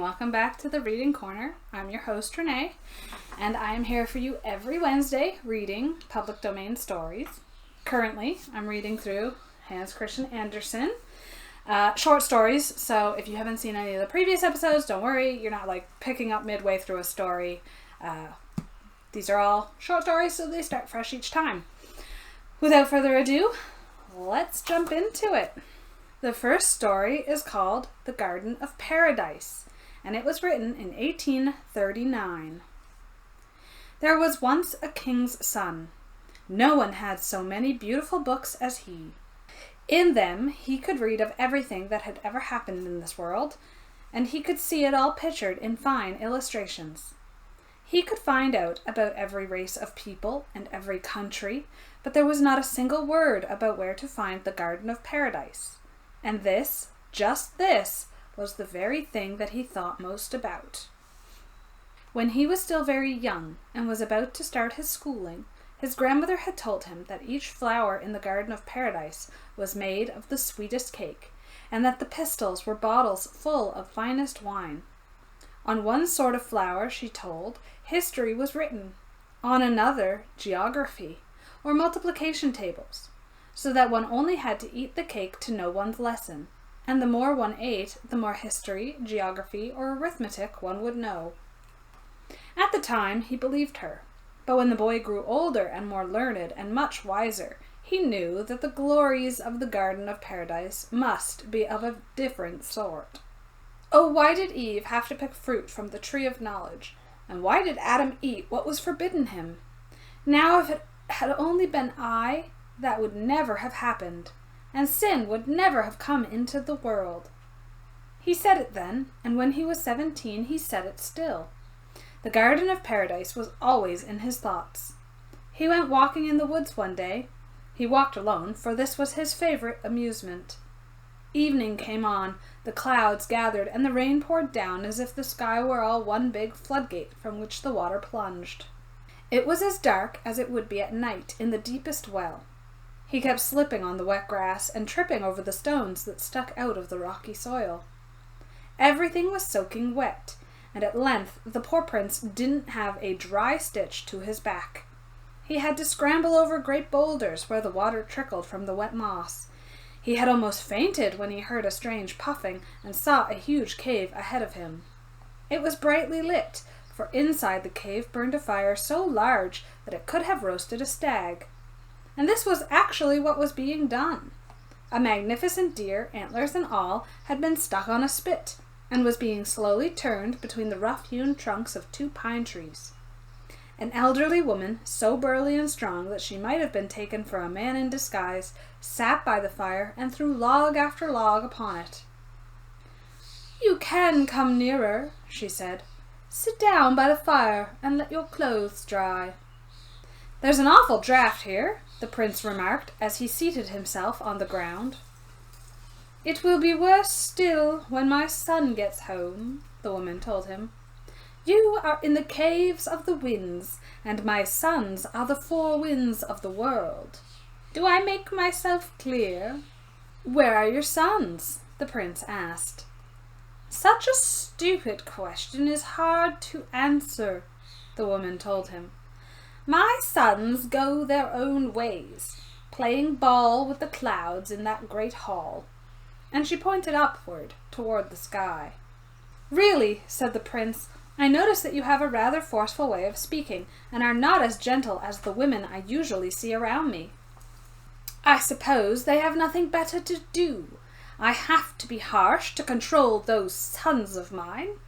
welcome back to the Reading Corner. I'm your host, Renee, and I am here for you every Wednesday reading public domain stories. Currently, I'm reading through Hans Christian Andersen short stories, so if you haven't seen any of the previous episodes, don't worry, you're not picking up midway through a story. These are all short stories, so they start fresh each time. Without further ado, let's jump into it. The first story is called The Garden of Paradise, and it was written in 1839. There was once a king's son. No one had so many beautiful books as he. In them he could read of everything that had ever happened in this world, and he could see it all pictured in fine illustrations. He could find out about every race of people and every country, but there was not a single word about where to find the Garden of Paradise. And this, just this, was the very thing that he thought most about. When he was still very young and was about to start his schooling, his grandmother had told him that each flower in the Garden of Paradise was made of the sweetest cake, and that the pistils were bottles full of finest wine. On one sort of flower, she told, history was written. On another, geography, or multiplication tables, so that one only had to eat the cake to know one's lesson, and the more one ate, the more history, geography, or arithmetic one would know. At the time, he believed her, but when the boy grew older and more learned and much wiser, he knew that the glories of the Garden of Paradise must be of a different sort. Oh, why did Eve have to pick fruit from the tree of knowledge, and why did Adam eat what was forbidden him? Now, if it had only been I, that would never have happened, and sin would never have come into the world. He said it then, and when he was 17, he said it still. The Garden of Paradise was always in his thoughts. He went walking in the woods one day. He walked alone, for this was his favorite amusement. Evening came on, the clouds gathered, and the rain poured down as if the sky were all one big floodgate from which the water plunged. It was as dark as it would be at night in the deepest well. He kept slipping on the wet grass and tripping over the stones that stuck out of the rocky soil. Everything was soaking wet, and at length the poor prince didn't have a dry stitch to his back. He had to scramble over great boulders where the water trickled from the wet moss. He had almost fainted when he heard a strange puffing and saw a huge cave ahead of him. It was brightly lit, for inside the cave burned a fire so large that it could have roasted a stag. And this was actually what was being done. A magnificent deer, antlers and all, had been stuck on a spit, and was being slowly turned between the rough-hewn trunks of 2 pine trees. An elderly woman, so burly and strong that she might have been taken for a man in disguise, sat by the fire and threw log after log upon it. "You can come nearer," she said. "Sit down by the fire and let your clothes dry." "There's an awful draught here," the prince remarked as he seated himself on the ground. "It will be worse still when my son gets home," the woman told him. "You are in the caves of the winds, and my sons are the 4 winds of the world. Do I make myself clear?" "Where are your sons?" the prince asked. "Such a stupid question is hard to answer," the woman told him. "My sons go their own ways, playing ball with the clouds in that great hall." And she pointed upward, toward the sky. "Really," said the prince, "I notice that you have a rather forceful way of speaking, and are not as gentle as the women I usually see around me." "I suppose they have nothing better to do. I have to be harsh to control those sons of mine.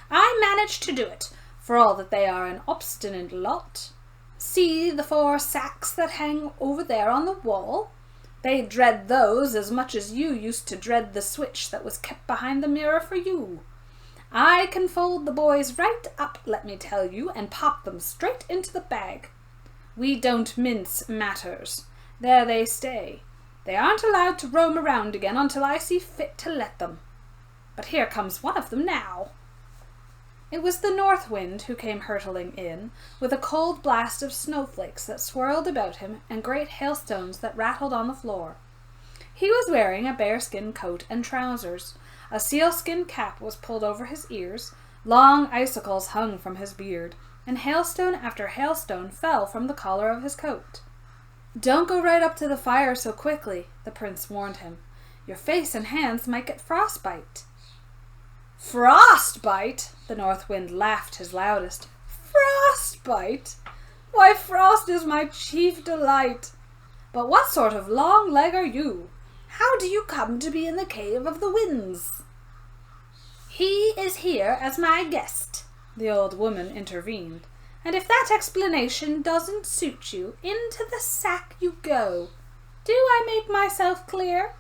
I manage to do it, for all that they are an obstinate lot. See the 4 sacks that hang over there on the wall? They dread those as much as you used to dread the switch that was kept behind the mirror for you. I can fold the boys right up, let me tell you, and pop them straight into the bag. We don't mince matters. There they stay. They aren't allowed to roam around again until I see fit to let them. But here comes one of them now." It was the north wind who came hurtling in, with a cold blast of snowflakes that swirled about him and great hailstones that rattled on the floor. He was wearing a bearskin coat and trousers, A sealskin cap was pulled over his ears, long icicles hung from his beard, and hailstone after hailstone fell from the collar of his coat. "Don't go right up to the fire so quickly," the prince warned him. "Your face and hands might get frostbite." "Frostbite?" The north wind laughed his loudest. "Frostbite? Why, frost is my chief delight. But what sort of long leg are you? How do you come to be in the cave of the winds?" "He is here as my guest," the old woman intervened. "And if that explanation doesn't suit you, into the sack you go. Do I make myself clear?"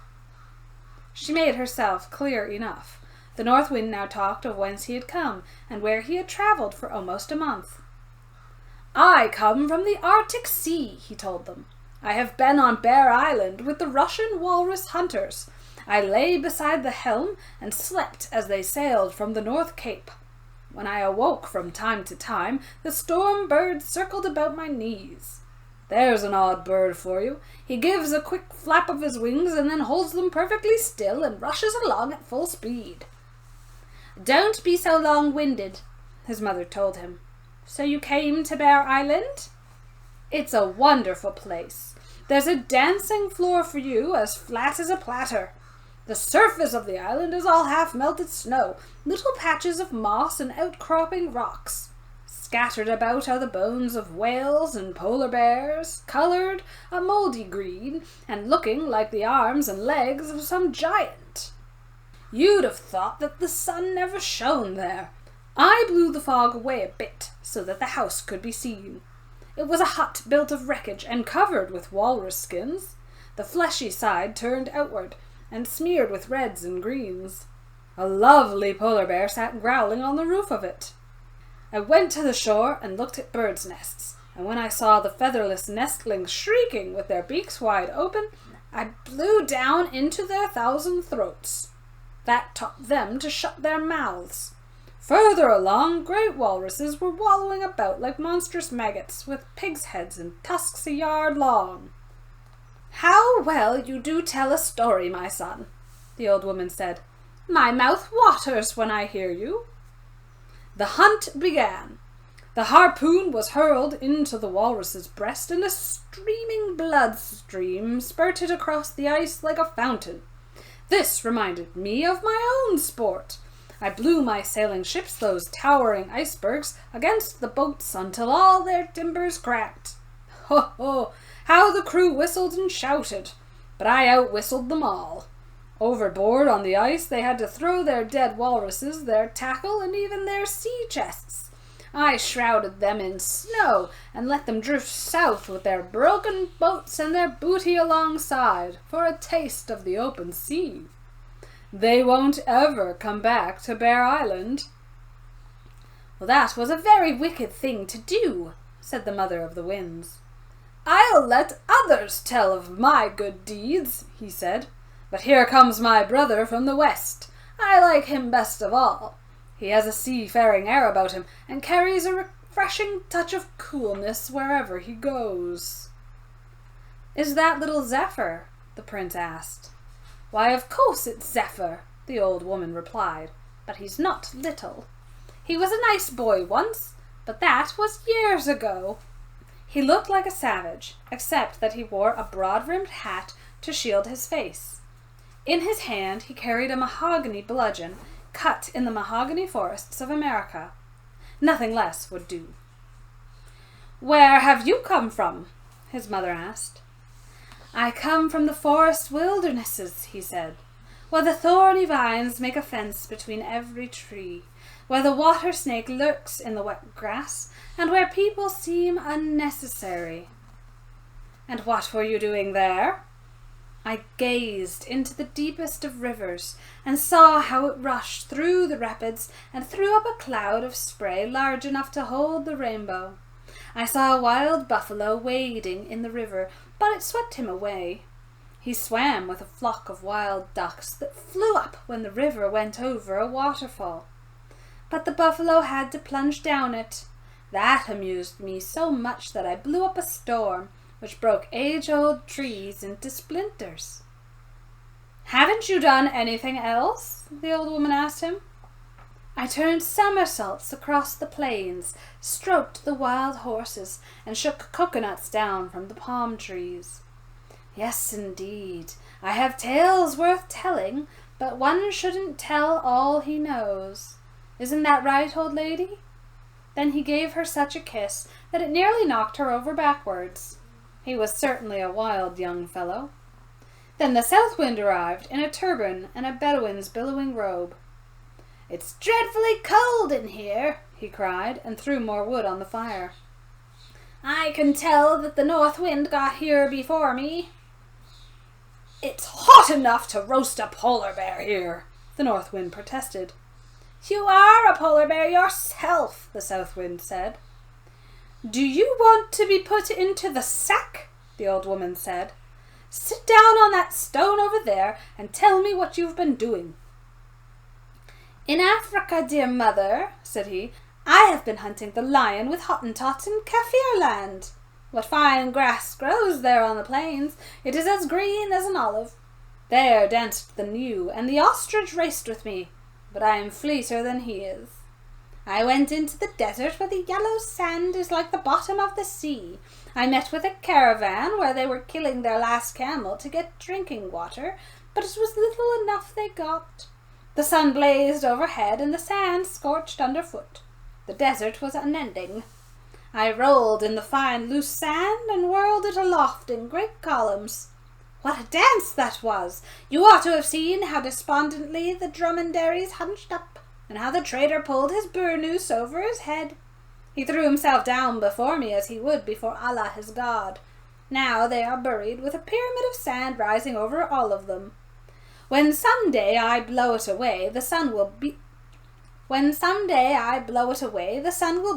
She made herself clear enough. The north wind now talked of whence he had come, and where he had travelled for almost a month. "I come from the Arctic Sea," he told them. "I have been on Bear Island with the Russian walrus hunters. I lay beside the helm and slept as they sailed from the North Cape. When I awoke from time to time, the storm bird circled about my knees. There's an odd bird for you. He gives a quick flap of his wings and then holds them perfectly still and rushes along at full speed." "Don't be so long-winded," his mother told him. "So you came to Bear Island?" "It's a wonderful place. There's a dancing floor for you as flat as a platter. The surface of the island is all half-melted snow, little patches of moss and outcropping rocks. Scattered about are the bones of whales and polar bears, colored a mouldy green and looking like the arms and legs of some giant. You'd have thought that the sun never shone there. I blew the fog away a bit so that the house could be seen. It was a hut built of wreckage and covered with walrus skins, the fleshy side turned outward and smeared with reds and greens. A lovely polar bear sat growling on the roof of it. I went to the shore and looked at birds' nests, and when I saw the featherless nestlings shrieking with their beaks wide open, I blew down into their 1,000 throats. That taught them to shut their mouths. Further along, great walruses were wallowing about like monstrous maggots, with pigs' heads and tusks a yard long." "How well you do tell a story, my son," the old woman said. "My mouth waters when I hear you." The hunt began. The harpoon was hurled into the walrus's breast, and a streaming blood stream spurted across the ice like a fountain. This reminded me of my own sport. I blew my sailing ships, those towering icebergs, against the boats until all their timbers cracked. Ho, ho! How the crew whistled and shouted! But I out-whistled them all. Overboard on the ice they had to throw their dead walruses, their tackle, and even their sea chests. I shrouded them in snow and let them drift south with their broken boats and their booty alongside for a taste of the open sea. They won't ever come back to Bear Island." "Well, that was a very wicked thing to do," said the mother of the winds. "I'll let others tell of my good deeds," he said. "But here comes my brother from the west. I like him best of all. He has a seafaring air about him and carries a refreshing touch of coolness wherever he goes." "Is that little Zephyr?" the prince asked. "Why, of course it's Zephyr," the old woman replied, "but he's not little. He was a nice boy once, but that was years ago." He looked like a savage, except that he wore a broad-brimmed hat to shield his face. In his hand he carried a mahogany bludgeon cut in the mahogany forests of America. Nothing less would do. "Where have you come from?" his mother asked. "I come from the forest wildernesses," he said, "where the thorny vines make a fence between every tree, where the water snake lurks in the wet grass, and where people seem unnecessary." "And what were you doing there?" "I gazed into the deepest of rivers, and saw how it rushed through the rapids and threw up a cloud of spray large enough to hold the rainbow. I saw a wild buffalo wading in the river, but it swept him away. He swam with a flock of wild ducks that flew up when the river went over a waterfall. But the buffalo had to plunge down it. That amused me so much that I blew up a storm, which broke age-old trees into splinters." "Haven't you done anything else?" the old woman asked him. "I turned somersaults across the plains, stroked the wild horses, and shook coconuts down from the palm trees." "Yes, indeed. I have tales worth telling, but one shouldn't tell all he knows. Isn't that right, old lady?" Then he gave her such a kiss that it nearly knocked her over backwards. He was certainly a wild young fellow. Then the south wind arrived in a turban and a Bedouin's billowing robe. "It's dreadfully cold in here," he cried, and threw more wood on the fire. "I can tell that the north wind got here before me." "It's hot enough to roast a polar bear here," the north wind protested. "You are a polar bear yourself," the south wind said. "Do you want to be put into the sack?" the old woman said. "Sit down on that stone over there and tell me what you've been doing." "In Africa, dear mother," said he, "I have been hunting the lion with Hottentot in Kaffir land. What fine grass grows there on the plains! It is as green as an olive. There danced the gnu, and the ostrich raced with me, but I am fleeter than he is. I went into the desert where the yellow sand is like the bottom of the sea. I met with a caravan where they were killing their last camel to get drinking water, but it was little enough they got. The sun blazed overhead and the sand scorched underfoot. The desert was unending. I rolled in the fine loose sand and whirled it aloft in great columns. What a dance that was! You ought to have seen how despondently the dromedaries hunched up, and how the trader pulled his burnous over his head. He threw himself down before me as he would before Allah his God. Now they are buried with a pyramid of sand rising over all of them. When some day I blow it away, the sun will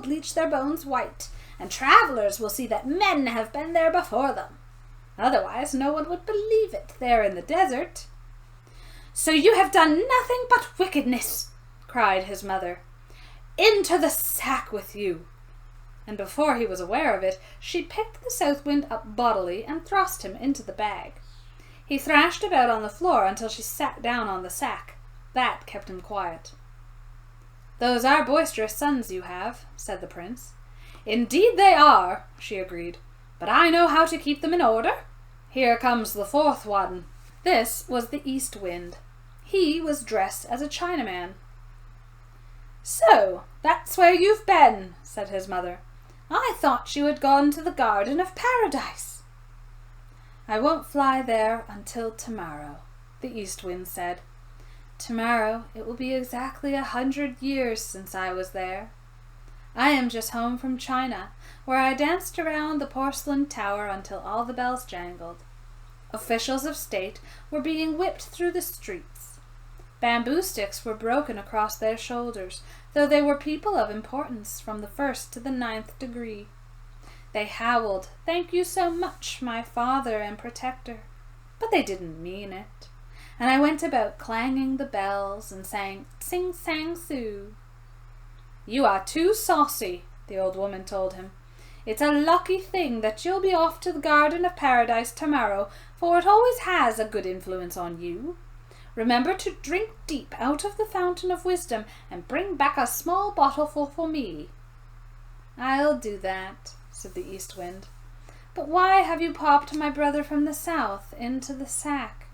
bleach their bones white, and travellers will see that men have been there before them. Otherwise no one would believe it there in the desert." "So you have done nothing but wickedness," cried his mother. "Into the sack with you." And before he was aware of it, she picked the south wind up bodily and thrust him into the bag. He thrashed about on the floor until she sat down on the sack. That kept him quiet. "Those are boisterous sons you have," said the prince. "Indeed they are," she agreed, "but I know how to keep them in order. Here comes the fourth one." This was the east wind. He was dressed as a Chinaman. "So, that's where you've been," said his mother. "I thought you had gone to the Garden of Paradise." "I won't fly there until tomorrow," the east wind said. "Tomorrow it will be exactly 100 years since I was there. I am just home from China, where I danced around the porcelain tower until all the bells jangled. Officials of state were being whipped through the streets. Bamboo sticks were broken across their shoulders, though they were people of importance from the 1st to the 9th degree. They howled, 'Thank you so much, my father and protector,' but they didn't mean it. And I went about clanging the bells and sang Sing Sang Soo." "You are too saucy," the old woman told him. "It's a lucky thing that you'll be off to the Garden of Paradise tomorrow, for it always has a good influence on you. Remember to drink deep out of the fountain of wisdom and bring back a small bottleful for me." "I'll do that," said the east wind. "But why have you popped my brother from the south into the sack?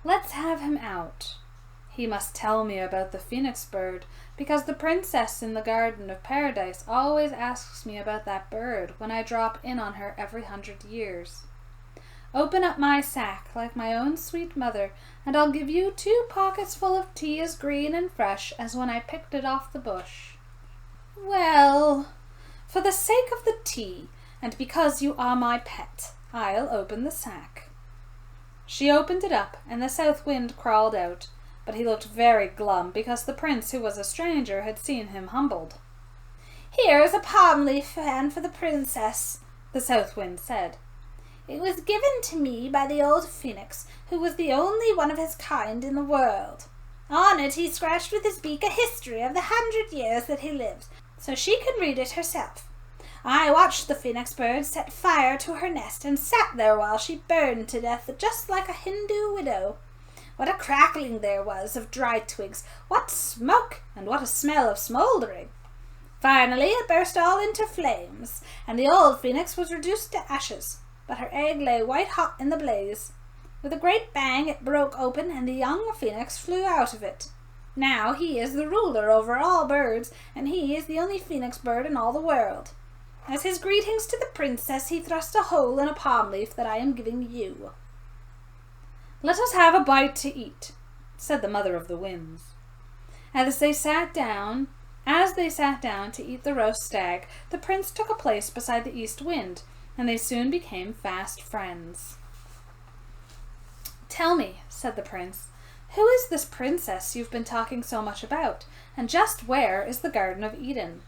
Let's have him out. He must tell me about the phoenix bird, because the princess in the Garden of Paradise always asks me about that bird when I drop in on her every 100 years. Open up my sack like my own sweet mother, and I'll give you 2 pockets full of tea as green and fresh as when I picked it off the bush." "Well, for the sake of the tea, and because you are my pet, I'll open the sack." She opened it up, and the south wind crawled out, but he looked very glum because the prince, who was a stranger, had seen him humbled. "Here's a palm leaf fan for the princess," the south wind said. "It was given to me by the old phoenix, who was the only one of his kind in the world. On it he scratched with his beak a history of the 100 years that he lived, so she can read it herself. I watched the phoenix bird set fire to her nest and sat there while she burned to death just like a Hindu widow. What a crackling there was of dry twigs! What smoke! And what a smell of smouldering! Finally it burst all into flames, and the old phoenix was reduced to ashes, but her egg lay white hot in the blaze. With a great bang it broke open, and the young phoenix flew out of it. Now he is the ruler over all birds, and he is the only phoenix bird in all the world. As his greetings to the princess, he thrust a hole in a palm leaf that I am giving you. Let us have a bite to eat, said the mother of the winds. As they sat down to eat the roast stag, the prince took a place beside the east wind, and they soon became fast friends. Tell me, said the prince, who is this princess you've been talking so much about, and just where is the Garden of Eden?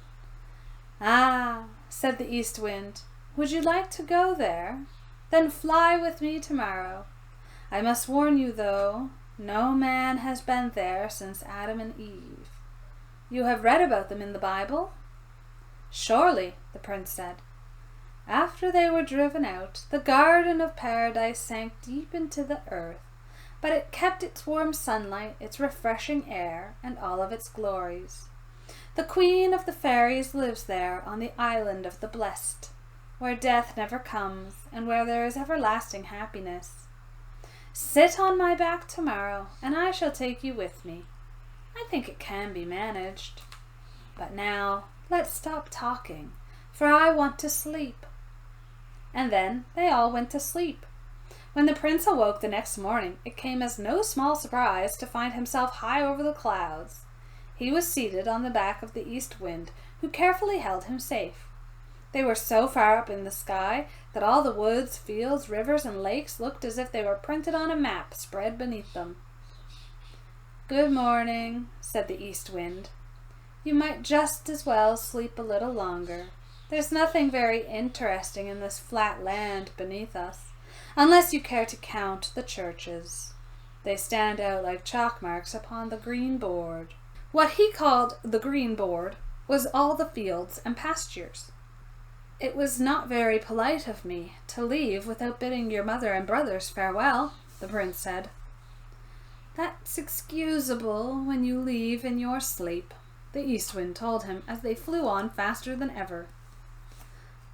Ah, said the east wind, would you like to go there? Then fly with me tomorrow. I must warn you, though, no man has been there since Adam and Eve. You have read about them in the Bible? Surely, the prince said. After they were driven out, the garden of paradise sank deep into the earth, but it kept its warm sunlight, its refreshing air, and all of its glories. The queen of the fairies lives there on the island of the blessed, where death never comes, and where there is everlasting happiness. Sit on my back tomorrow, and I shall take you with me. I think it can be managed. But now, let's stop talking, for I want to sleep. And then they all went to sleep. When the prince awoke the next morning, it came as no small surprise to find himself high over the clouds. He was seated on the back of the east wind, who carefully held him safe. They were so far up in the sky that all the woods, fields, rivers, and lakes looked as if they were printed on a map spread beneath them. Good morning, said the east wind. You might just as well sleep a little longer. There's nothing very interesting in this flat land beneath us, unless you care to count the churches. They stand out like chalk marks upon the green board. What he called the green board was all the fields and pastures. It was not very polite of me to leave without bidding your mother and brothers farewell, the prince said. That's excusable when you leave in your sleep, the east wind told him as they flew on faster than ever.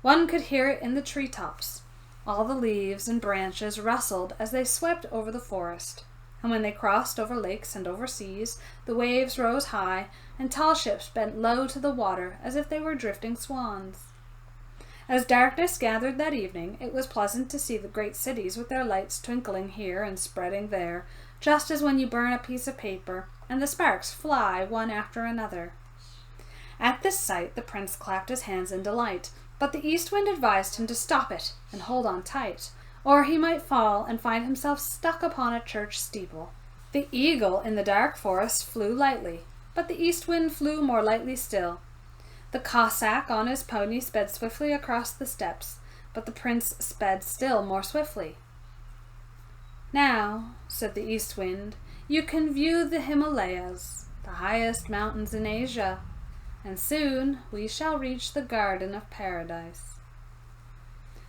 One could hear it in the treetops. All the leaves and branches rustled as they swept over the forest, and when they crossed over lakes and over seas, the waves rose high, and tall ships bent low to the water as if they were drifting swans. As darkness gathered that evening, it was pleasant to see the great cities with their lights twinkling here and spreading there, just as when you burn a piece of paper, and the sparks fly one after another. At this sight the prince clapped his hands in delight, but the east wind advised him to stop it and hold on tight, or he might fall and find himself stuck upon a church steeple. The eagle in the dark forest flew lightly, but the east wind flew more lightly still. The Cossack on his pony sped swiftly across the steppes, but the prince sped still more swiftly. Now, said the east wind, you can view the Himalayas, the highest mountains in Asia, and soon we shall reach the Garden of Paradise.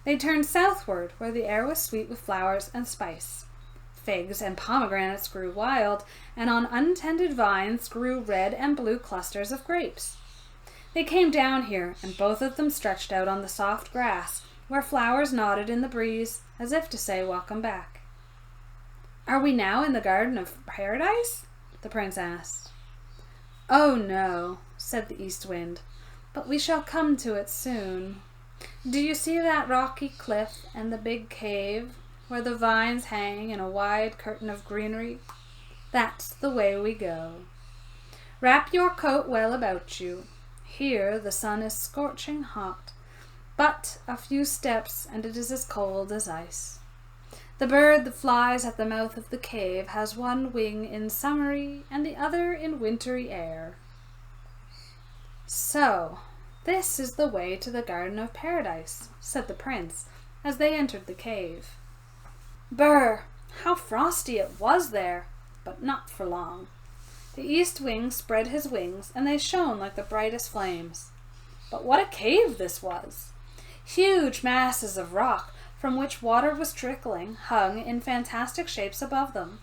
They turned southward, where the air was sweet with flowers and spice. Figs and pomegranates grew wild, and on untended vines grew red and blue clusters of grapes. They came down here, and both of them stretched out on the soft grass, where flowers nodded in the breeze, as if to say welcome back. Are we now in the Garden of Paradise? The prince asked. Oh no, said the east wind, but we shall come to it soon. Do you see that rocky cliff and the big cave, where the vines hang in a wide curtain of greenery? That's the way we go. Wrap your coat well about you. Here the sun is scorching hot, but a few steps and it is as cold as ice. The bird that flies at the mouth of the cave has one wing in summery and the other in wintry air. So, this is the way to the Garden of Paradise, said the prince, as they entered the cave. Brr! How frosty it was there, but not for long. The east wing spread his wings, and they shone like the brightest flames. But what a cave this was! Huge masses of rock, from which water was trickling, hung in fantastic shapes above them.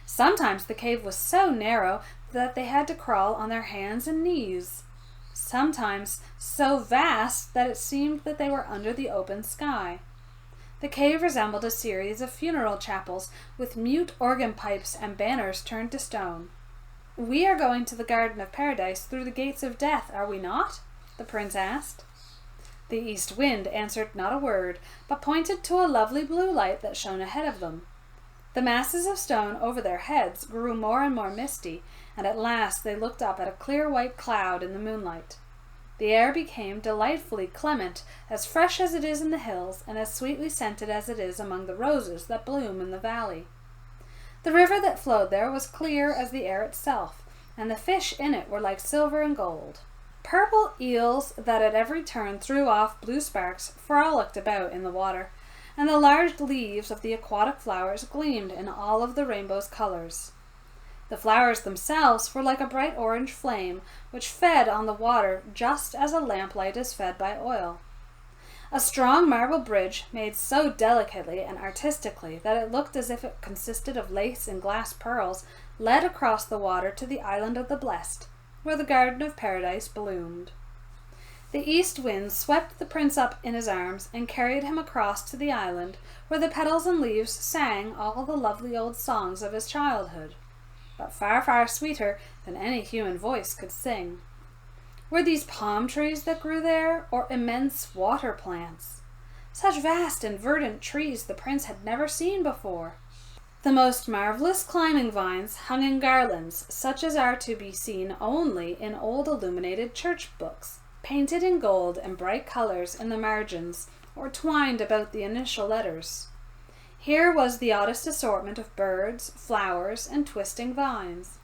Sometimes the cave was so narrow that they had to crawl on their hands and knees. Sometimes so vast that it seemed that they were under the open sky. The cave resembled a series of funeral chapels with mute organ pipes and banners turned to stone. "We are going to the Garden of Paradise through the gates of death, are we not?" the prince asked. The east wind answered not a word, but pointed to a lovely blue light that shone ahead of them. The masses of stone over their heads grew more and more misty, and at last they looked up at a clear white cloud in the moonlight. The air became delightfully clement, as fresh as it is in the hills, and as sweetly scented as it is among the roses that bloom in the valley. The river that flowed there was clear as the air itself, and the fish in it were like silver and gold. Purple eels that at every turn threw off blue sparks frolicked about in the water, and the large leaves of the aquatic flowers gleamed in all of the rainbow's colors. The flowers themselves were like a bright orange flame, which fed on the water just as a lamplight is fed by oil. A strong marble bridge, made so delicately and artistically that it looked as if it consisted of lace and glass pearls, led across the water to the island of the blessed, where the Garden of Paradise bloomed. The east wind swept the prince up in his arms and carried him across to the island, where the petals and leaves sang all the lovely old songs of his childhood, but far, far sweeter than any human voice could sing. Were these palm trees that grew there, or immense water plants? Such vast and verdant trees the prince had never seen before. The most marvelous climbing vines hung in garlands, such as are to be seen only in old illuminated church books, painted in gold and bright colors in the margins, or twined about the initial letters. Here was the oddest assortment of birds, flowers, and twisting vines.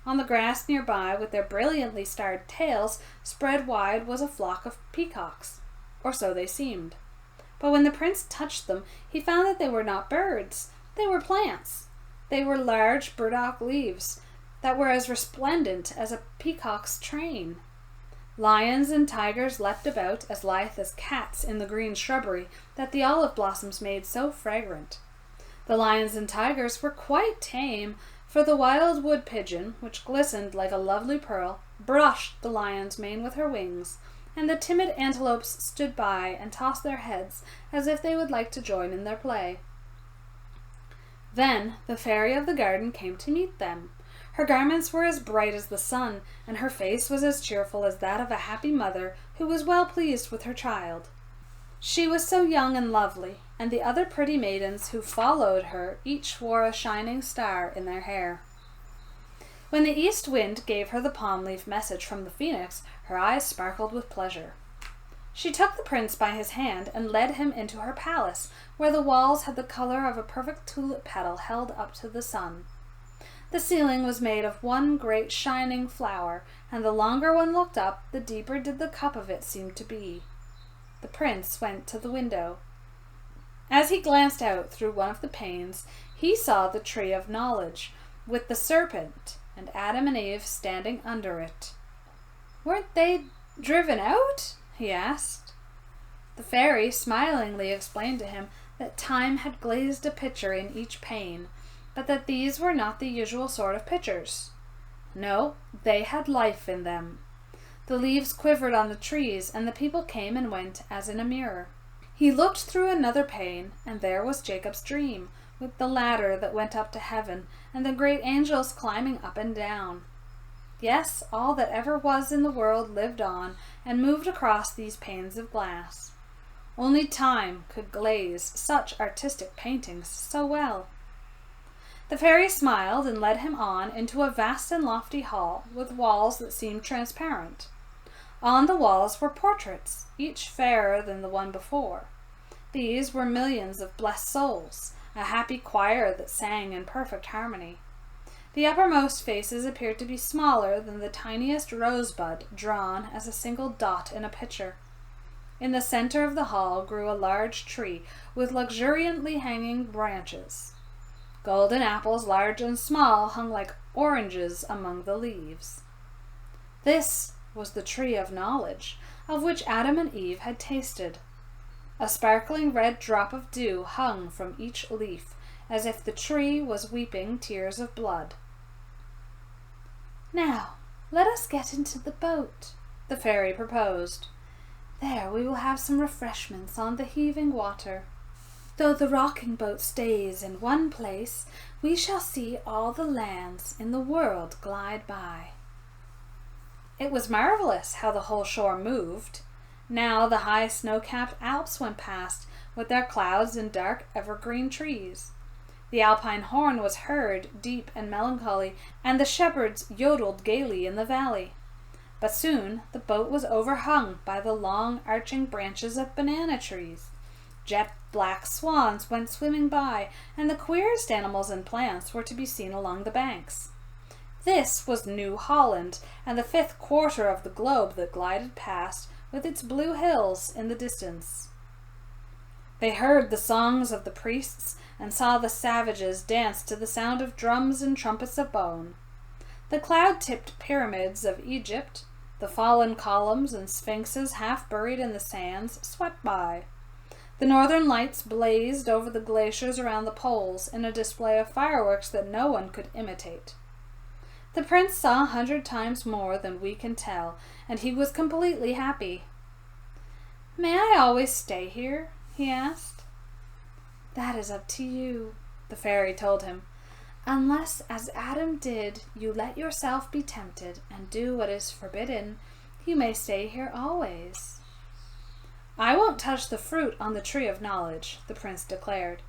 On the grass nearby, with their brilliantly starred tails spread wide, was a flock of peacocks, or so they seemed. But when the prince touched them, he found that they were not birds. They were plants. They were large burdock leaves that were as resplendent as a peacock's train. Lions and tigers leapt about as lithe as cats in the green shrubbery that the olive blossoms made so fragrant. The lions and tigers were quite tame, for the wild wood pigeon, which glistened like a lovely pearl, brushed the lion's mane with her wings, and the timid antelopes stood by and tossed their heads as if they would like to join in their play. Then the fairy of the garden came to meet them. Her garments were as bright as the sun, and her face was as cheerful as that of a happy mother who was well pleased with her child. She was so young and lovely, and the other pretty maidens who followed her each wore a shining star in their hair. When the east wind gave her the palm leaf message from the phoenix, her eyes sparkled with pleasure. She took the prince by his hand and led him into her palace, where the walls had the color of a perfect tulip petal held up to the sun. The ceiling was made of one great shining flower, and the longer one looked up, the deeper did the cup of it seem to be. The prince went to the window. As he glanced out through one of the panes, he saw the tree of knowledge, with the serpent and Adam and Eve standing under it. "Weren't they driven out?" he asked. The fairy smilingly explained to him that time had glazed a picture in each pane, but that these were not the usual sort of pictures. No, they had life in them. The leaves quivered on the trees, and the people came and went as in a mirror. He looked through another pane, and there was Jacob's dream, with the ladder that went up to heaven, and the great angels climbing up and down. Yes, all that ever was in the world lived on, and moved across these panes of glass. Only time could glaze such artistic paintings so well. The fairy smiled and led him on into a vast and lofty hall with walls that seemed transparent. On the walls were portraits, each fairer than the one before. These were millions of blessed souls, a happy choir that sang in perfect harmony. The uppermost faces appeared to be smaller than the tiniest rosebud drawn as a single dot in a picture. In the center of the hall grew a large tree with luxuriantly hanging branches. Golden apples, large and small, hung like oranges among the leaves. This was the tree of knowledge, of which Adam and Eve had tasted. A sparkling red drop of dew hung from each leaf, as if the tree was weeping tears of blood. "Now, let us get into the boat," the fairy proposed. "There we will have some refreshments on the heaving water. Though the rocking boat stays in one place, we shall see all the lands in the world glide by." It was marvelous how the whole shore moved. Now the high snow-capped Alps went past, with their clouds and dark evergreen trees. The alpine horn was heard, deep and melancholy, and the shepherds yodeled gaily in the valley. But soon the boat was overhung by the long arching branches of banana trees. Jet black swans went swimming by, and the queerest animals and plants were to be seen along the banks. This was New Holland, and the fifth quarter of the globe that glided past, with its blue hills in the distance. They heard the songs of the priests and saw the savages dance to the sound of drums and trumpets of bone. The cloud-tipped pyramids of Egypt, the fallen columns and sphinxes half buried in the sands, swept by. The northern lights blazed over the glaciers around the poles in a display of fireworks that no one could imitate. The prince saw 100 times more than we can tell, and he was completely happy. "May I always stay here?" he asked. "That is up to you," the fairy told him. "Unless, as Adam did, you let yourself be tempted and do what is forbidden, you may stay here always." "I won't touch the fruit on the tree of knowledge," the prince declared.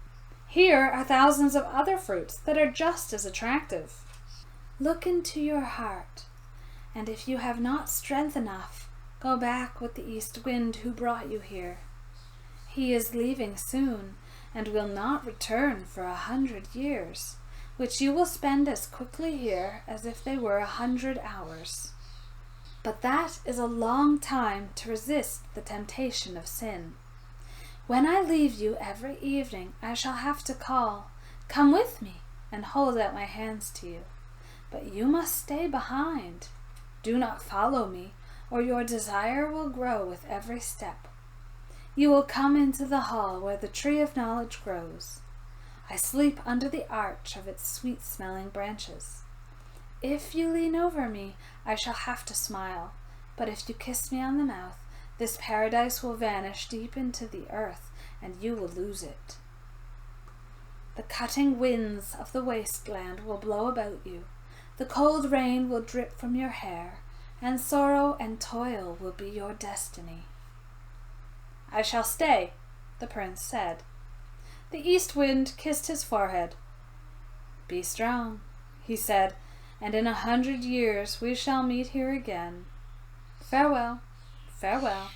"Here are thousands of other fruits that are just as attractive." "Look into your heart, and if you have not strength enough, go back with the east wind who brought you here. He is leaving soon, and will not return for 100 years, which you will spend as quickly here as if they were 100 hours. But that is a long time to resist the temptation of sin. When I leave you every evening, I shall have to call, 'Come with me,' and hold out my hands to you. But you must stay behind. Do not follow me, or your desire will grow with every step. You will come into the hall where the tree of knowledge grows. I sleep under the arch of its sweet-smelling branches. If you lean over me, I shall have to smile, but if you kiss me on the mouth, this paradise will vanish deep into the earth, and you will lose it. The cutting winds of the wasteland will blow about you. The cold rain will drip from your hair, and sorrow and toil will be your destiny." "I shall stay," the prince said. The east wind kissed his forehead. "Be strong," he said, "and in 100 years we shall meet here again. Farewell, farewell."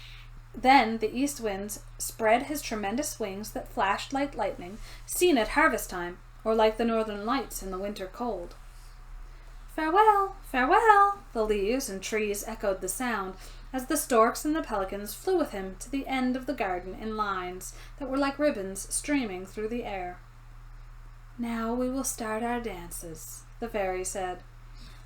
Then the east wind spread his tremendous wings that flashed like lightning, seen at harvest time, or like the northern lights in the winter cold. "Farewell, farewell!" The leaves and trees echoed the sound, as the storks and the pelicans flew with him to the end of the garden in lines that were like ribbons streaming through the air. "Now we will start our dances," the fairy said.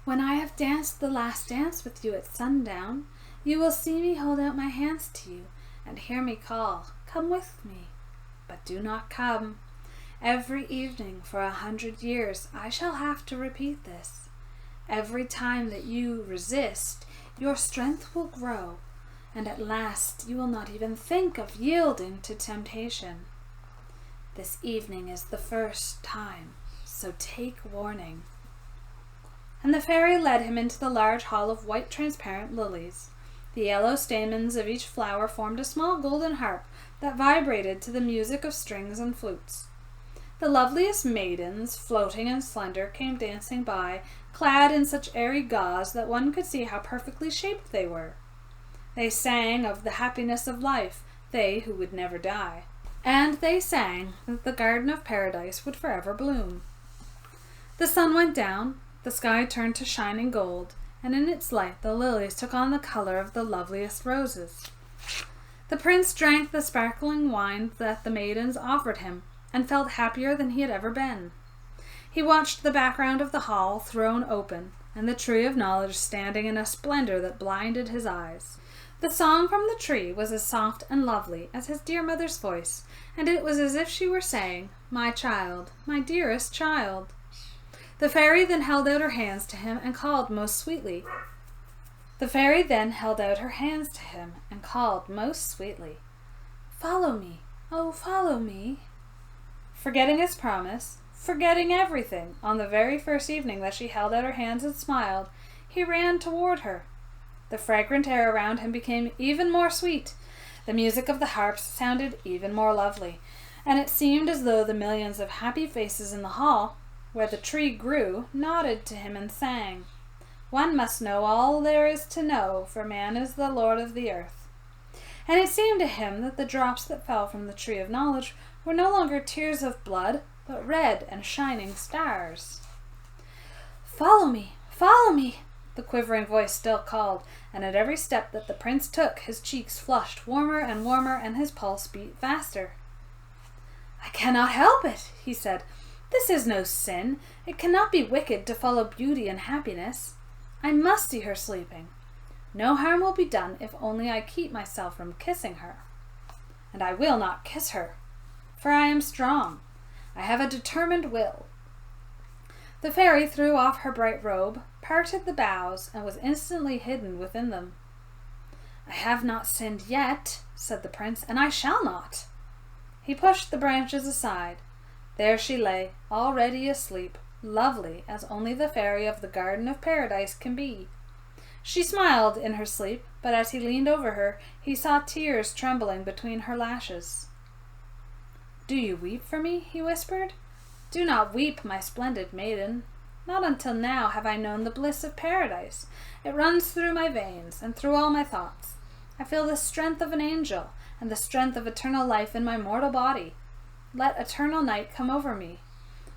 "When I have danced the last dance with you at sundown, you will see me hold out my hands to you and hear me call, 'Come with me.' But do not come. Every evening for 100 years I shall have to repeat this. Every time that you resist, your strength will grow, and at last you will not even think of yielding to temptation. This evening is the first time, so take warning." And the fairy led him into the large hall of white transparent lilies. The yellow stamens of each flower formed a small golden harp that vibrated to the music of strings and flutes. The loveliest maidens, floating and slender, came dancing by, clad in such airy gauze that one could see how perfectly shaped they were. They sang of the happiness of life, they who would never die. And they sang that the garden of paradise would forever bloom. The sun went down, the sky turned to shining gold, and in its light the lilies took on the color of the loveliest roses. The prince drank the sparkling wine that the maidens offered him, and felt happier than he had ever been. He watched the background of the hall thrown open, and the tree of knowledge standing in a splendor that blinded his eyes. The song from the tree was as soft and lovely as his dear mother's voice, and it was as if she were saying, "My child, my dearest child." The fairy then held out her hands to him and called most sweetly. "Follow me, oh, follow me." Forgetting his promise, forgetting everything, on the very first evening that she held out her hands and smiled, he ran toward her. The fragrant air around him became even more sweet. The music of the harps sounded even more lovely, and it seemed as though the millions of happy faces in the hall, where the tree grew, nodded to him and sang, "One must know all there is to know, for man is the lord of the earth." And it seemed to him that the drops that fell from the tree of knowledge were no longer tears of blood, but red and shining stars. "Follow me, follow me," the quivering voice still called, and at every step that the prince took, his cheeks flushed warmer and warmer, and his pulse beat faster. "I cannot help it," he said. "This is no sin. It cannot be wicked to follow beauty and happiness. I must see her sleeping. No harm will be done if only I keep myself from kissing her. And I will not kiss her, for I am strong. I have a determined will." The fairy threw off her bright robe, parted the boughs, and was instantly hidden within them. "I have not sinned yet," said the prince, "and I shall not." He pushed the branches aside. There she lay, already asleep, lovely as only the fairy of the Garden of Paradise can be. She smiled in her sleep, but as he leaned over her, he saw tears trembling between her lashes. "Do you weep for me?" he whispered. "Do not weep, my splendid maiden. Not until now have I known the bliss of paradise. It runs through my veins and through all my thoughts. I feel the strength of an angel and the strength of eternal life in my mortal body. Let eternal night come over me.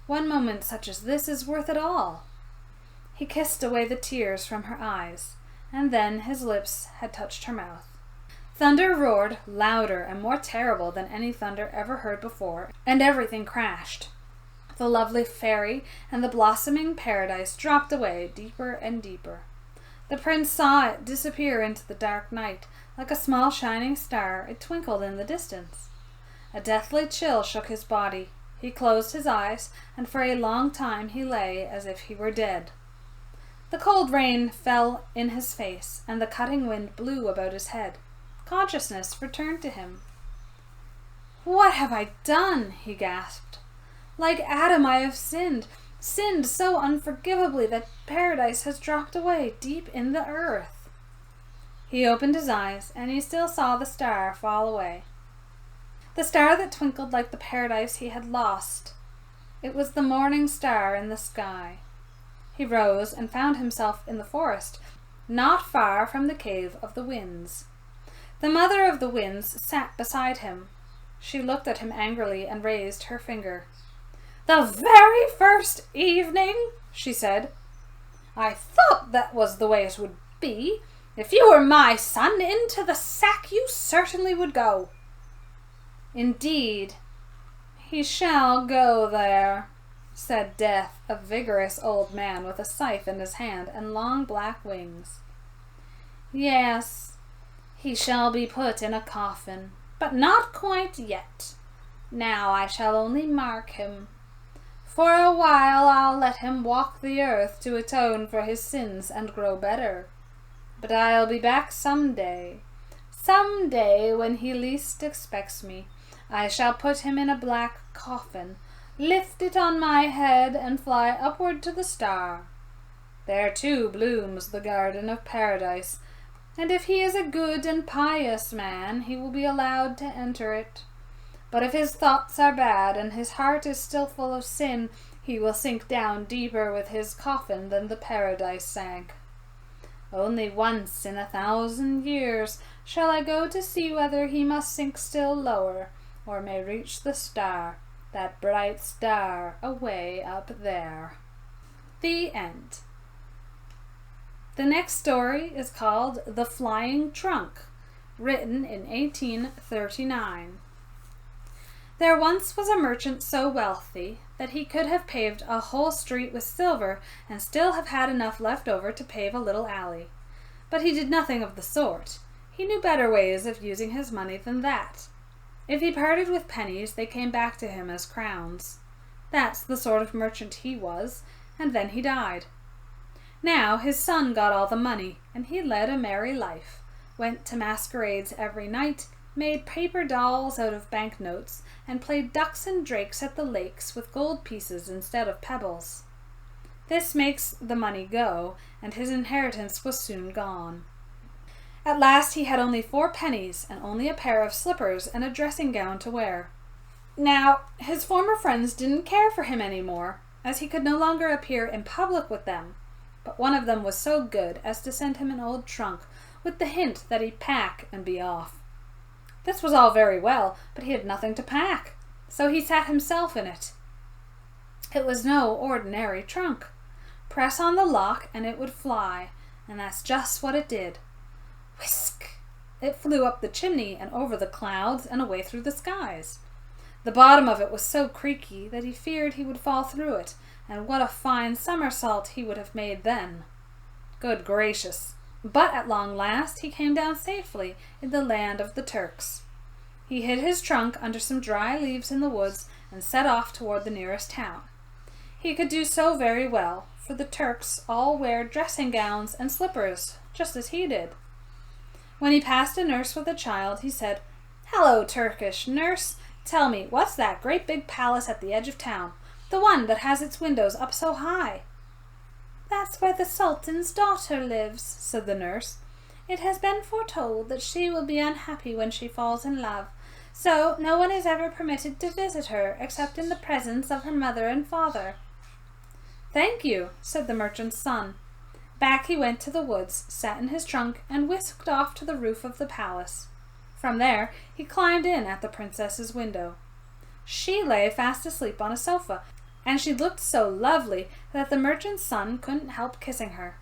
One moment such as this is worth it all." He kissed away the tears from her eyes, and then his lips had touched her mouth. Thunder roared, louder and more terrible than any thunder ever heard before, and everything crashed. The lovely fairy and the blossoming paradise dropped away deeper and deeper. The prince saw it disappear into the dark night. Like a small shining star, it twinkled in the distance. A deathly chill shook his body. He closed his eyes, and for a long time he lay as if he were dead. The cold rain fell in his face, and the cutting wind blew about his head. Consciousness returned to him. "What have I done?" he gasped. "Like Adam I have sinned so unforgivably that paradise has dropped away deep in the earth." He opened his eyes, and he still saw the star fall away. The star that twinkled like the paradise he had lost. It was the morning star in the sky. He rose and found himself in the forest, not far from the cave of the winds. The mother of the winds sat beside him. She looked at him angrily and raised her finger. "The very first evening," she said. "I thought that was the way it would be. If you were my son, into the sack you certainly would go." "Indeed, he shall go there," said Death, a vigorous old man with a scythe in his hand and long black wings. "Yes, he shall be put in a coffin, but not quite yet. Now I shall only mark him. For a while I'll let him walk the earth to atone for his sins and grow better. But I'll be back someday when he least expects me. I shall put him in a black coffin, lift it on my head, and fly upward to the star. There too blooms the Garden of Paradise, and if he is a good and pious man, he will be allowed to enter it. But if his thoughts are bad and his heart is still full of sin, he will sink down deeper with his coffin than the paradise sank. Only once in 1,000 years shall I go to see whether he must sink still lower, or may reach the star, that bright star away up there." The end. The next story is called The Flying Trunk, written in 1839. There once was a merchant so wealthy that he could have paved a whole street with silver and still have had enough left over to pave a little alley. But he did nothing of the sort. He knew better ways of using his money than that. If he parted with pennies, they came back to him as crowns. That's the sort of merchant he was, and then he died. Now his son got all the money, and he led a merry life, went to masquerades every night, made paper dolls out of banknotes, and played ducks and drakes at the lakes with gold pieces instead of pebbles. This makes the money go, and his inheritance was soon gone. At last he had only 4 pennies, and only a pair of slippers and a dressing gown to wear. Now, his former friends didn't care for him any more, as he could no longer appear in public with them, but one of them was so good as to send him an old trunk, with the hint that he'd pack and be off. This was all very well, but he had nothing to pack, so he sat himself in it. It was no ordinary trunk. Press on the lock and it would fly, and that's just what it did. Whisk! It flew up the chimney and over the clouds and away through the skies. The bottom of it was so creaky that he feared he would fall through it, and what a fine somersault he would have made then. Good gracious! But at long last he came down safely in the land of the Turks. He hid his trunk under some dry leaves in the woods and set off toward the nearest town. He could do so very well, for the Turks all wear dressing gowns and slippers, just as he did. When he passed a nurse with a child, he said, "Hello, Turkish nurse, tell me, what's that great big palace at the edge of town, the one that has its windows up so high?" "That's where the Sultan's daughter lives," said the nurse. "It has been foretold that she will be unhappy when she falls in love, so no one is ever permitted to visit her except in the presence of her mother and father." "Thank you," said the merchant's son. Back he went to the woods, sat in his trunk, and whisked off to the roof of the palace. From there he climbed in at the princess's window. She lay fast asleep on a sofa, and she looked so lovely that the merchant's son couldn't help kissing her.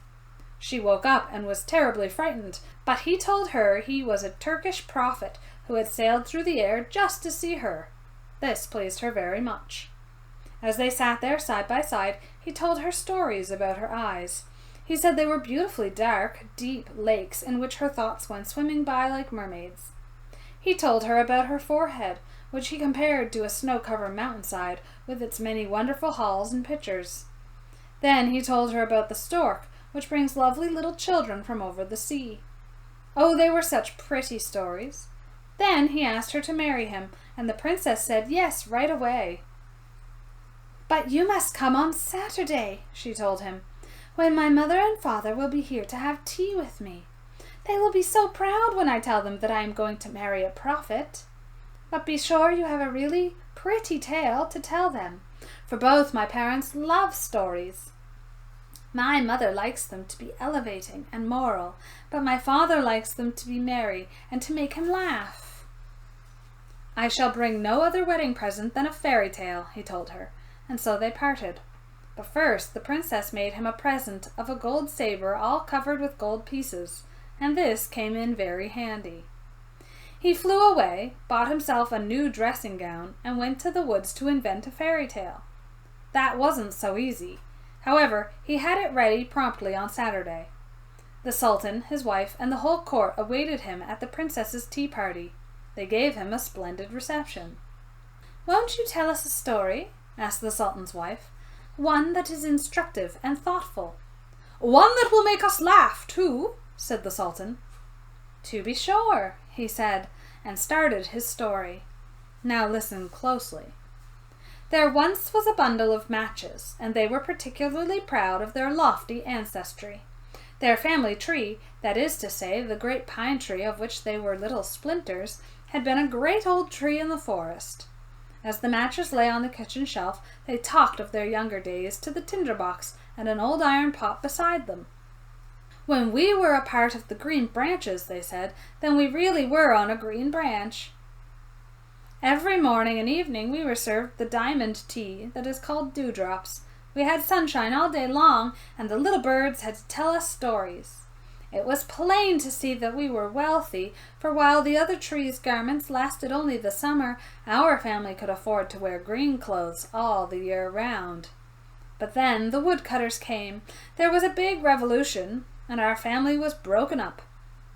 She woke up and was terribly frightened, but he told her he was a Turkish prophet who had sailed through the air just to see her. This pleased her very much. As they sat there side by side, he told her stories about her eyes. He said they were beautifully dark, deep lakes in which her thoughts went swimming by like mermaids. He told her about her forehead, which he compared to a snow-covered mountainside with its many wonderful halls and pictures. Then he told her about the stork, which brings lovely little children from over the sea. Oh, they were such pretty stories. Then he asked her to marry him, and the princess said yes right away. "But you must come on Saturday," she told him, "when my mother and father will be here to have tea with me. They will be so proud when I tell them that I am going to marry a prophet. But be sure you have a really pretty tale to tell them, for both my parents love stories. My mother likes them to be elevating and moral, but my father likes them to be merry and to make him laugh." "I shall bring no other wedding present than a fairy tale," he told her, and so they parted. But first the princess made him a present of a gold saber all covered with gold pieces, and this came in very handy. He flew away, bought himself a new dressing gown, and went to the woods to invent a fairy tale. That wasn't so easy. However, he had it ready promptly on Saturday. The Sultan, his wife, and the whole court awaited him at the princess's tea party. They gave him a splendid reception. "Won't you tell us a story?" asked the Sultan's wife. "One that is instructive and thoughtful." "One that will make us laugh, too," said the Sultan. "To be sure," he said, and started his story. Now listen closely. There once was a bundle of matches, and they were particularly proud of their lofty ancestry. Their family tree, that is to say, the great pine tree of which they were little splinters, had been a great old tree in the forest. As the matches lay on the kitchen shelf, they talked of their younger days to the tinder-box and an old iron pot beside them. "When we were a part of the green branches," they said, "then we really were on a green branch. Every morning and evening we were served the diamond tea that is called dewdrops. We had sunshine all day long, and the little birds had to tell us stories. It was plain to see that we were wealthy, for while the other trees' garments lasted only the summer, our family could afford to wear green clothes all the year round. But then the woodcutters came. There was a big revolution, and our family was broken up.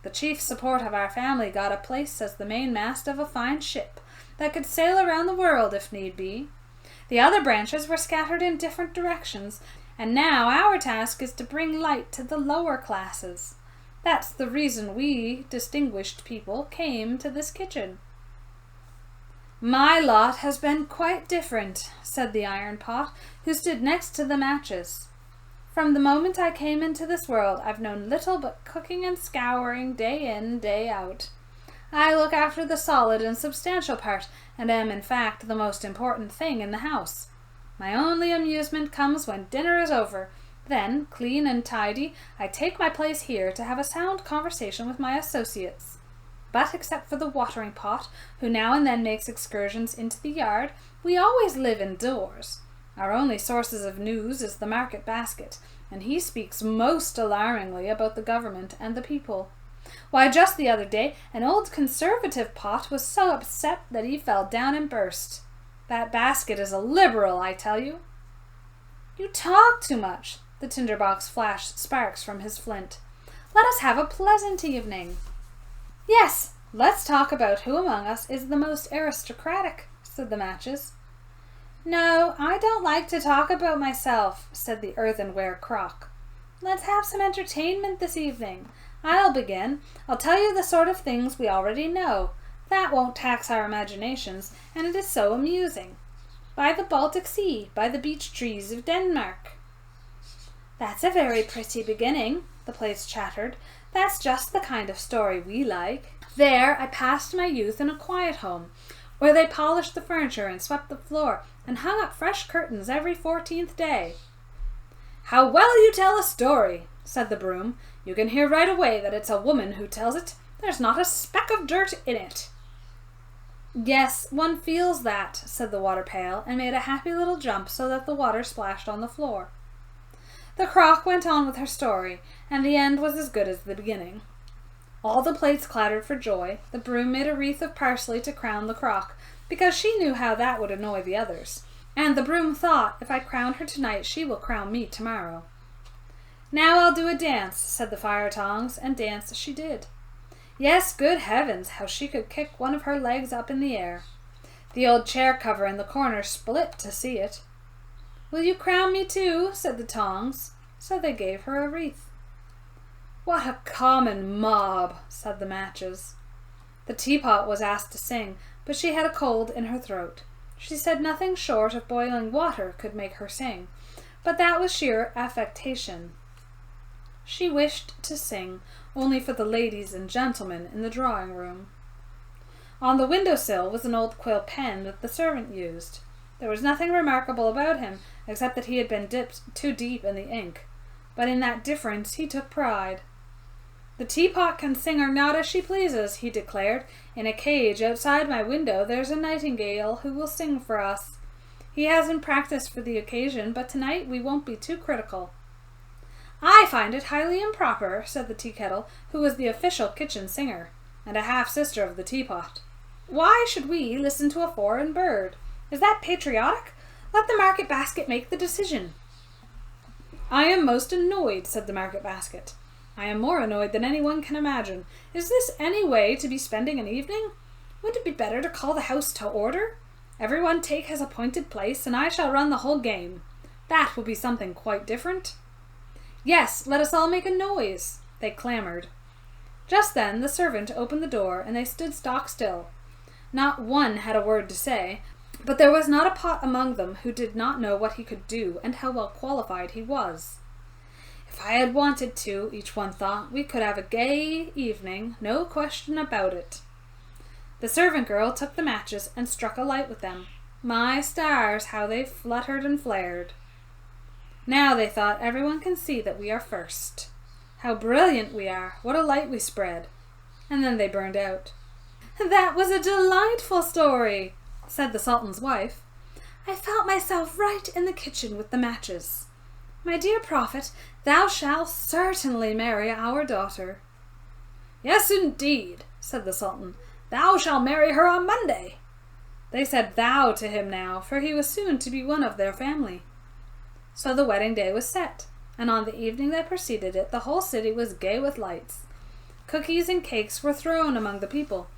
The chief support of our family got a place as the mainmast of a fine ship that could sail around the world if need be. The other branches were scattered in different directions, and now our task is to bring light to the lower classes. That's the reason we, distinguished people, came to this kitchen." "My lot has been quite different," said the iron pot, who stood next to the matches. "From the moment I came into this world, I've known little but cooking and scouring day in, day out. I look after the solid and substantial part, and am in fact the most important thing in the house. My only amusement comes when dinner is over. Then, clean and tidy, I take my place here to have a sound conversation with my associates. But except for the watering pot, who now and then makes excursions into the yard, we always live indoors. Our only sources of news is the market basket, and he speaks most alarmingly about the government and the people. Why, just the other day, an old conservative pot was so upset that he fell down and burst. That basket is a liberal, I tell you." "You talk too much." The tinderbox flashed sparks from his flint. "Let us have a pleasant evening." "Yes, let's talk about who among us is the most aristocratic," said the matches. "No, I don't like to talk about myself," said the earthenware crock. "Let's have some entertainment this evening. I'll begin. I'll tell you the sort of things we already know. That won't tax our imaginations, and it is so amusing. By the Baltic Sea, by the beech trees of Denmark." "That's a very pretty beginning," the place chattered. "That's just the kind of story we like. There I passed my youth in a quiet home, where they polished the furniture and swept the floor and hung up fresh curtains every 14th day." "How well you tell a story," said the broom. "You can hear right away that it's a woman who tells it. There's not a speck of dirt in it." "Yes, one feels that," said the water pail, and made a happy little jump so that the water splashed on the floor. The crock went on with her story, and the end was as good as the beginning. All the plates clattered for joy. The broom made a wreath of parsley to crown the crock, because she knew how that would annoy the others. And the broom thought, if I crown her tonight, she will crown me tomorrow. "Now I'll do a dance," said the fire tongs, and dance she did. Yes, good heavens, how she could kick one of her legs up in the air. The old chair cover in the corner split to see it. "Will you crown me too?" said the tongs. So they gave her a wreath. "What a common mob," said the matches. The teapot was asked to sing, but she had a cold in her throat. She said nothing short of boiling water could make her sing, but that was sheer affectation. She wished to sing only for the ladies and gentlemen in the drawing-room. On the window-sill was an old quill pen that the servant used. There was nothing remarkable about him, except that he had been dipped too deep in the ink, but in that difference he took pride. "The teapot can sing or not as she pleases," he declared. "In a cage outside my window there's a nightingale who will sing for us. He hasn't practiced for the occasion, but tonight we won't be too critical." "I find it highly improper," said the teakettle, who was the official kitchen singer, and a half-sister of the teapot. "Why should we listen to a foreign bird? Is that patriotic? Let the market basket make the decision." "I am most annoyed," said the market basket. "I am more annoyed than anyone can imagine. Is this any way to be spending an evening? Wouldn't it be better to call the house to order? Everyone take his appointed place, and I shall run the whole game. That will be something quite different." "Yes, let us all make a noise," they clamored. Just then the servant opened the door, and they stood stock still. Not one had a word to say, but there was not a pot among them who did not know what he could do and how well qualified he was. If I had wanted to, each one thought, we could have a gay evening, no question about it. The servant girl took the matches and struck a light with them. My stars, how they fluttered and flared. Now, they thought, everyone can see that we are first. How brilliant we are, what a light we spread. And then they burned out. "That was a delightful story," said the Sultan's wife. "I felt myself right in the kitchen with the matches. My dear Prophet, thou shalt certainly marry our daughter." "Yes, indeed," said the Sultan. "Thou shalt marry her on Monday." They said thou to him now, for he was soon to be one of their family. So the wedding day was set, and on the evening that preceded it, the whole city was gay with lights. Cookies and cakes were thrown among the people.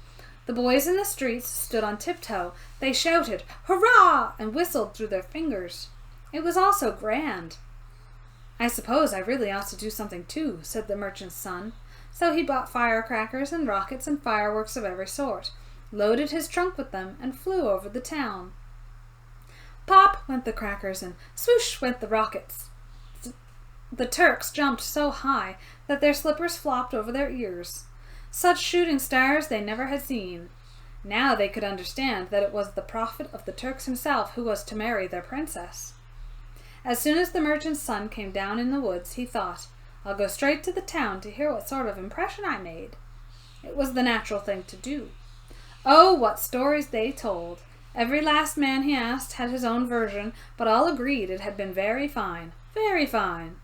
The boys in the streets stood on tiptoe. They shouted, "Hurrah!" and whistled through their fingers. It was all so grand. "I suppose I really ought to do something too," said the merchant's son. So he bought firecrackers and rockets and fireworks of every sort, loaded his trunk with them, and flew over the town. Pop went the crackers and swoosh went the rockets. The Turks jumped so high that their slippers flopped over their ears. Such shooting stars they never had seen. Now they could understand that it was the prophet of the Turks himself who was to marry their princess. As soon as the merchant's son came down in the woods, he thought, "I'll go straight to the town to hear what sort of impression I made." It was the natural thing to do. Oh, what stories they told! Every last man he asked had his own version, but all agreed it had been very fine, very fine.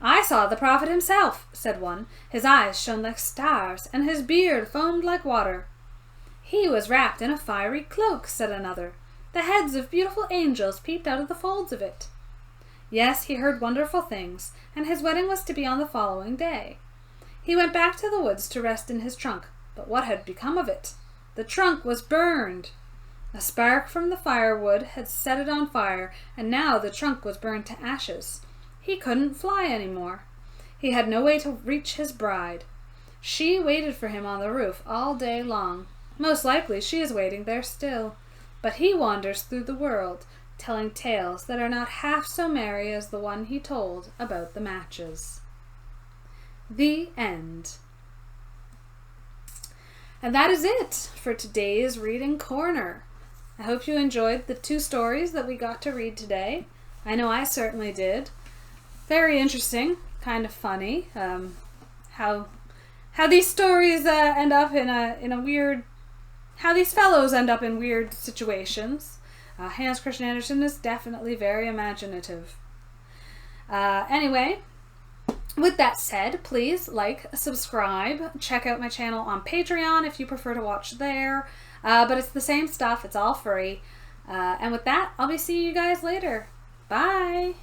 "I saw the prophet himself," said one. "His eyes shone like stars, and his beard foamed like water." "He was wrapped in a fiery cloak," said another. "The heads of beautiful angels peeped out of the folds of it." Yes, he heard wonderful things, and his wedding was to be on the following day. He went back to the woods to rest in his trunk, but what had become of it? The trunk was burned. A spark from the firewood had set it on fire, and now the trunk was burned to ashes. He couldn't fly any more. He had no way to reach his bride. She waited for him on the roof all day long. Most likely she is waiting there still. But he wanders through the world, telling tales that are not half so merry as the one he told about the matches. The end. And that is it for today's Reading Corner. I hope you enjoyed the 2 stories that we got to read today. I know I certainly did. Very interesting, kind of funny. How these stories end up in a weird. How these fellows end up in weird situations. Hans Christian Andersen is definitely very imaginative. Anyway, with that said, please like, subscribe, check out my channel on Patreon if you prefer to watch there. But it's the same stuff, it's all free. And with that, I'll be seeing you guys later. Bye!